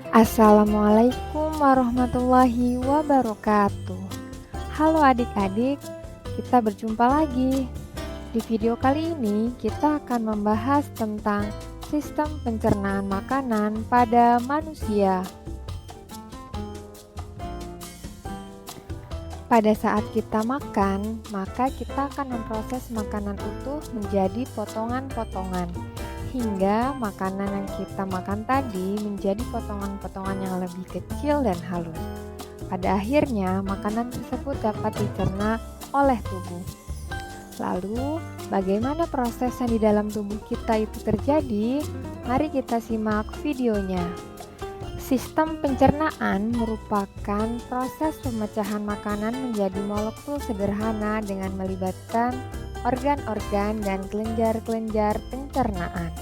Assalamualaikum warahmatullahi wabarakatuh. Halo adik-adik, kita berjumpa lagi. Di video kali ini kita akan membahas tentang sistem pencernaan makanan pada manusia. Pada saat kita makan, maka kita akan memproses makanan utuh menjadi potongan-potongan, hingga makanan yang kita makan tadi menjadi potongan-potongan yang lebih kecil dan halus. Pada akhirnya, makanan tersebut dapat dicerna oleh tubuh. Lalu, bagaimana proses yang di dalam tubuh kita itu terjadi? Mari kita simak videonya. Sistem pencernaan merupakan proses pemecahan makanan menjadi molekul sederhana dengan melibatkan organ-organ dan kelenjar-kelenjar pencernaan.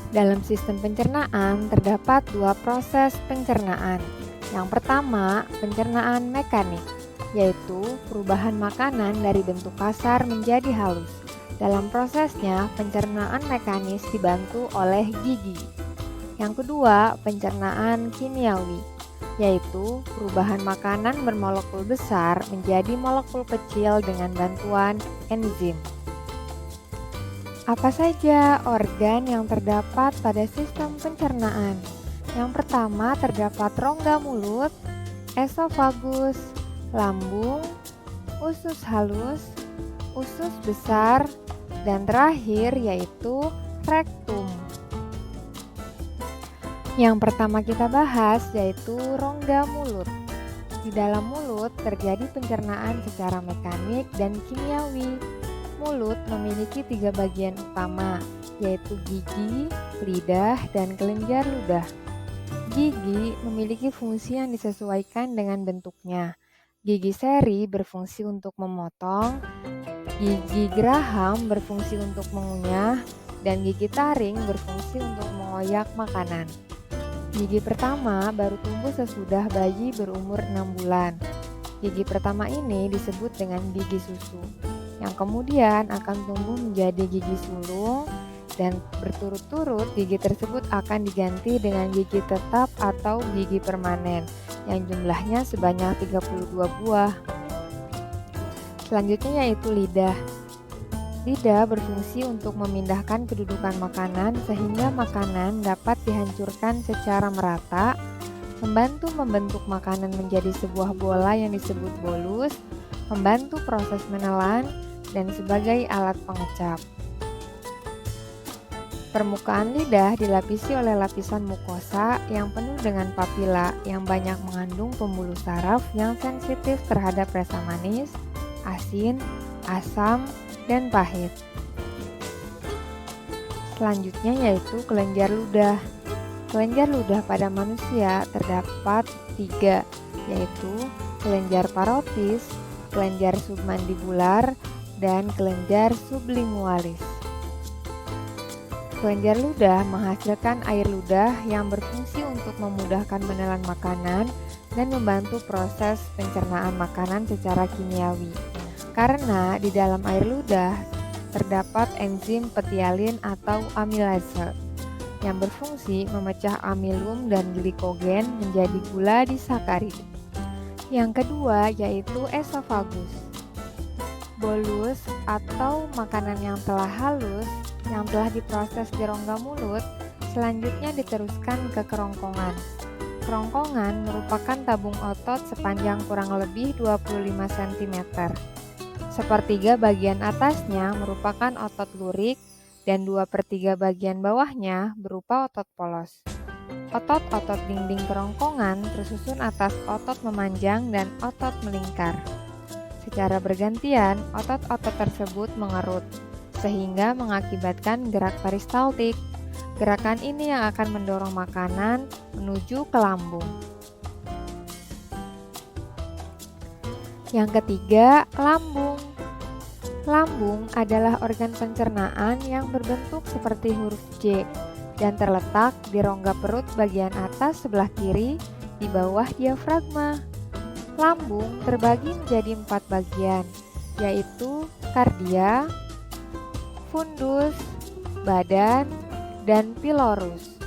Dalam sistem pencernaan terdapat dua proses pencernaan. Yang pertama, pencernaan mekanik, yaitu perubahan makanan dari bentuk kasar menjadi halus. Dalam prosesnya, pencernaan mekanis dibantu oleh gigi. Yang kedua, pencernaan kimiawi, yaitu perubahan makanan bermolekul besar menjadi molekul kecil dengan bantuan enzim. Apa saja organ yang terdapat pada sistem pencernaan? Yang pertama terdapat rongga mulut, esofagus, lambung, usus halus, usus besar, dan terakhir yaitu rektum. Yang pertama kita bahas yaitu rongga mulut. Di dalam mulut terjadi pencernaan secara mekanik dan kimiawi. Mulut memiliki tiga bagian utama, yaitu gigi, lidah, dan kelenjar ludah. Gigi memiliki fungsi yang disesuaikan dengan bentuknya. Gigi seri berfungsi untuk memotong, gigi geraham berfungsi untuk mengunyah, dan gigi taring berfungsi untuk mengoyak makanan. Gigi pertama baru tumbuh sesudah bayi berumur 6 bulan. Gigi pertama ini disebut dengan gigi susu, yang kemudian akan tumbuh menjadi gigi sulung, dan berturut-turut gigi tersebut akan diganti dengan gigi tetap atau gigi permanen, yang jumlahnya sebanyak 32 buah. Selanjutnya yaitu lidah. Lidah berfungsi untuk memindahkan kedudukan makanan sehingga makanan dapat dihancurkan secara merata, membantu membentuk makanan menjadi sebuah bola yang disebut bolus, membantu proses menelan, dan sebagai alat pengecap. Permukaan lidah dilapisi oleh lapisan mukosa yang penuh dengan papila yang banyak mengandung pembuluh saraf yang sensitif terhadap rasa manis, asin, asam, dan pahit. Selanjutnya yaitu kelenjar ludah. Kelenjar ludah pada manusia terdapat 3, yaitu kelenjar parotis, kelenjar submandibular, dan kelenjar sublingualis. Kelenjar ludah menghasilkan air ludah yang berfungsi untuk memudahkan menelan makanan dan membantu proses pencernaan makanan secara kimiawi. Karena di dalam air ludah terdapat enzim petialin atau amilase yang berfungsi memecah amilum dan glikogen menjadi gula disakarid. Yang kedua yaitu esofagus. Bolus atau makanan yang telah halus yang telah diproses di rongga mulut selanjutnya diteruskan ke kerongkongan. Kerongkongan merupakan tabung otot sepanjang kurang lebih 25 cm. Sepertiga bagian atasnya merupakan otot lurik dan 2/3 bagian bawahnya berupa otot polos. Otot-otot dinding kerongkongan tersusun atas otot memanjang dan otot melingkar. Secara bergantian, otot-otot tersebut mengerut, sehingga mengakibatkan gerak peristaltik. Gerakan ini yang akan mendorong makanan menuju ke lambung. Yang ketiga, lambung. Lambung adalah organ pencernaan yang berbentuk seperti huruf J dan terletak di rongga perut bagian atas sebelah kiri di bawah diafragma. Lambung terbagi menjadi 4 bagian, yaitu kardia, fundus, badan, dan pilorus.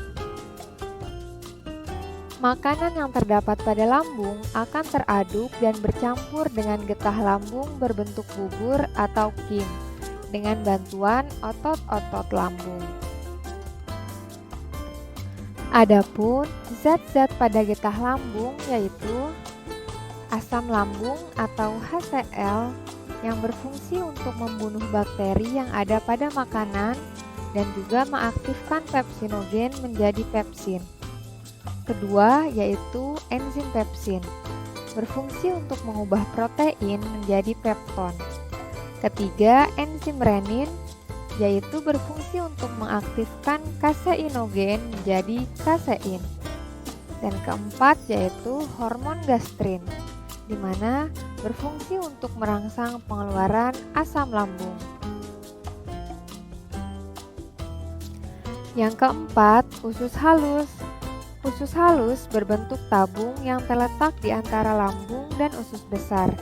Makanan yang terdapat pada lambung akan teraduk dan bercampur dengan getah lambung berbentuk bubur atau kim dengan bantuan otot-otot lambung. Adapun zat-zat pada getah lambung yaitu asam lambung atau HCl yang berfungsi untuk membunuh bakteri yang ada pada makanan dan juga mengaktifkan pepsinogen menjadi pepsin. Kedua yaitu enzim pepsin, berfungsi untuk mengubah protein menjadi pepton. Ketiga, enzim renin, yaitu berfungsi untuk mengaktifkan kaseinogen menjadi kasein. Dan keempat yaitu hormon gastrin, di mana berfungsi untuk merangsang pengeluaran asam lambung. Yang keempat, usus halus. Usus halus berbentuk tabung yang terletak di antara lambung dan usus besar,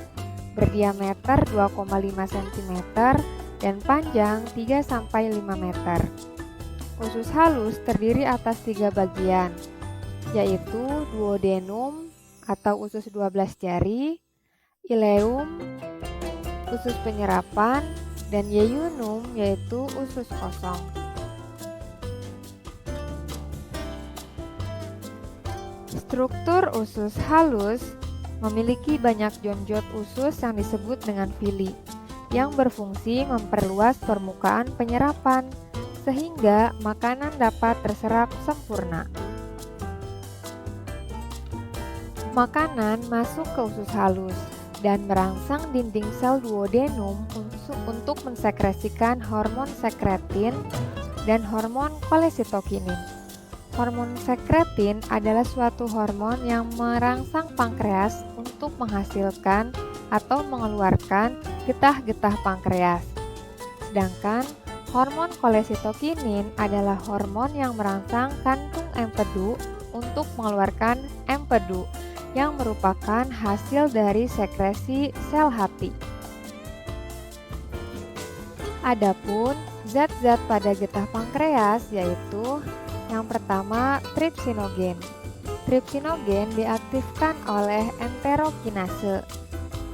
berdiameter 2,5 cm dan panjang 3-5 meter. Usus halus terdiri atas 3 bagian, yaitu duodenum atau usus 12 jari, ileum, usus penyerapan, dan yeyunum yaitu usus kosong. Struktur usus halus memiliki banyak jonjot usus yang disebut dengan villi, yang berfungsi memperluas permukaan penyerapan sehingga makanan dapat terserap sempurna. Makanan masuk ke usus halus dan merangsang dinding sel duodenum untuk mensekresikan hormon sekretin dan hormon kolesitokinin. Hormon sekretin adalah suatu hormon yang merangsang pankreas untuk menghasilkan atau mengeluarkan getah-getah pankreas. Sedangkan hormon kolesitokinin adalah hormon yang merangsang kantung empedu untuk mengeluarkan empedu yang merupakan hasil dari sekresi sel hati. Adapun zat-zat pada getah pankreas yaitu yang pertama, tripsinogen. Tripsinogen diaktifkan oleh enterokinase,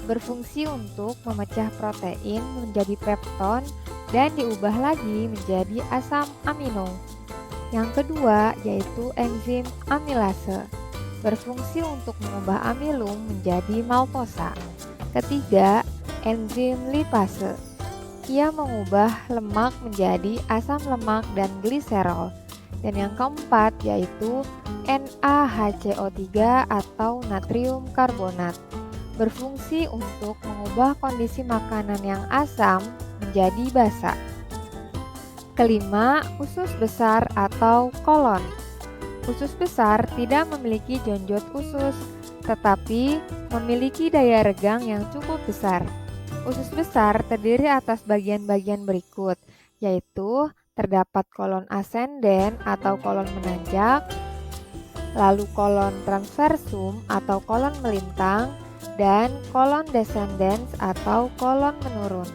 berfungsi untuk memecah protein menjadi pepton dan diubah lagi menjadi asam amino. Yang kedua yaitu enzim amilase, berfungsi untuk mengubah amilum menjadi maltosa. Ketiga, enzim lipase. Ia mengubah lemak menjadi asam lemak dan gliserol. Dan yang keempat yaitu NaHCO3 atau natrium karbonat, berfungsi untuk mengubah kondisi makanan yang asam menjadi basa. Kelima, usus besar atau kolon. Usus besar tidak memiliki jonjot usus, tetapi memiliki daya regang yang cukup besar. Usus besar terdiri atas bagian-bagian berikut, yaitu terdapat kolon ascendens atau kolon menanjak, lalu kolon transversum atau kolon melintang, dan kolon descendens atau kolon menurun.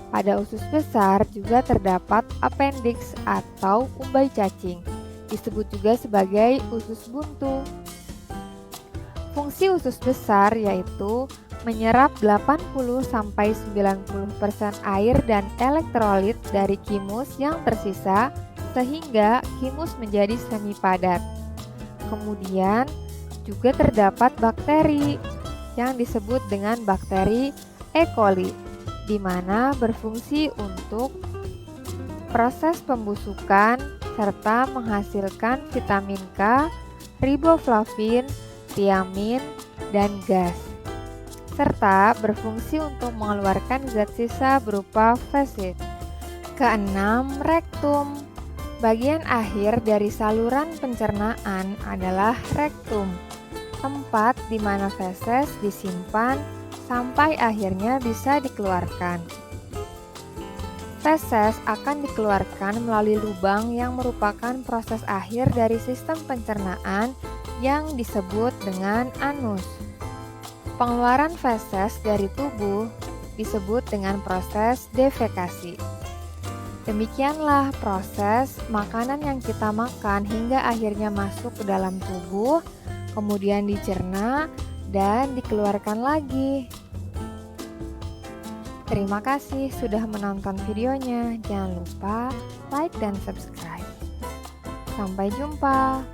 Pada usus besar juga terdapat appendix atau umbai cacing, disebut juga sebagai usus buntu. Fungsi usus besar yaitu menyerap 80-90% air dan elektrolit dari kimus yang tersisa sehingga kimus menjadi semi padat. Kemudian juga terdapat bakteri yang disebut dengan bakteri E. coli, di mana berfungsi untuk proses pembusukan serta menghasilkan vitamin K, riboflavin, tiamin, dan gas, serta berfungsi untuk mengeluarkan zat sisa berupa fesit. Keenam, rektum. Bagian akhir dari saluran pencernaan adalah rektum, tempat di mana feses disimpan sampai akhirnya bisa dikeluarkan. Feses akan dikeluarkan melalui lubang yang merupakan proses akhir dari sistem pencernaan yang disebut dengan anus. Pengeluaran feses dari tubuh disebut dengan proses defekasi. Demikianlah proses makanan yang kita makan hingga akhirnya masuk ke dalam tubuh kemudian dicerna dan dikeluarkan lagi. Terima kasih sudah menonton videonya. Jangan lupa like dan subscribe. Sampai jumpa.